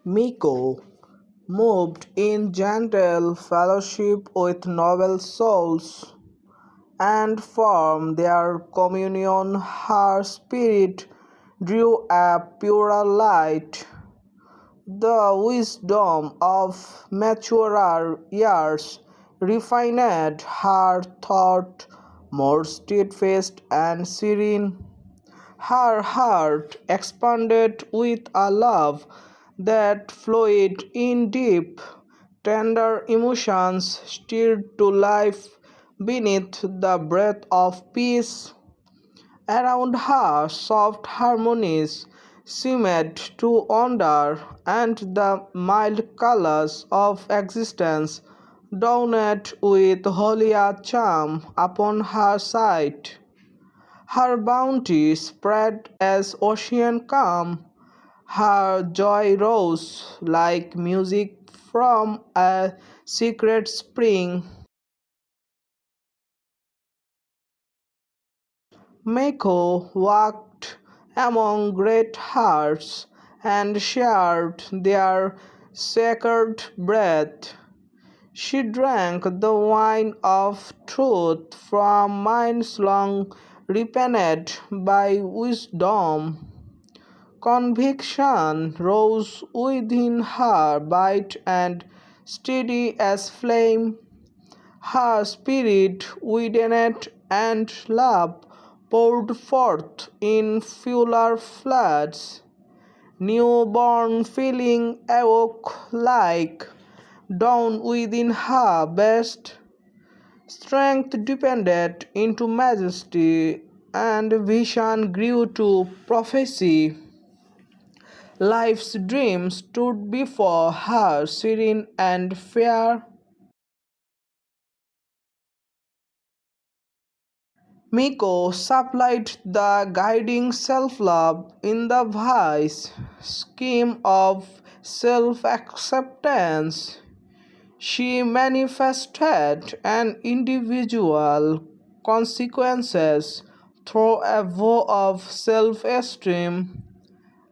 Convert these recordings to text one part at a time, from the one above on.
Miko moved in gentle fellowship with noble souls, and from their communion her spirit drew a purer light. The wisdom of maturer years refined her thought more steadfast and serene. Her heart expanded with a love that flowed in deep, tender emotions stirred to life beneath the breath of peace. Around her soft harmonies seemed to wander, and the mild colors of existence dawned with holier charm upon her sight. Her bounty spread as ocean calm, her joy rose like music from a secret spring. Mako walked among great hearts and shared their sacred breath. She drank the wine of truth from minds long repented by wisdom. Conviction rose within her bright and steady as flame. Her spirit widened and love poured forth in fuller floods. Newborn feeling awoke like dawn within her breast. Strength deepened into majesty, and vision grew to prophecy. Life's dream stood before her serene and fair. Miko supplied the guiding self-love in the wise scheme of self-acceptance. She manifested an individual consequences through a vow of self-esteem.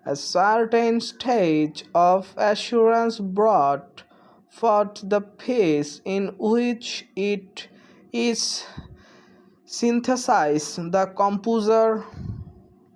A certain stage of assurance brought forth the peace in which it is synthesized. The composer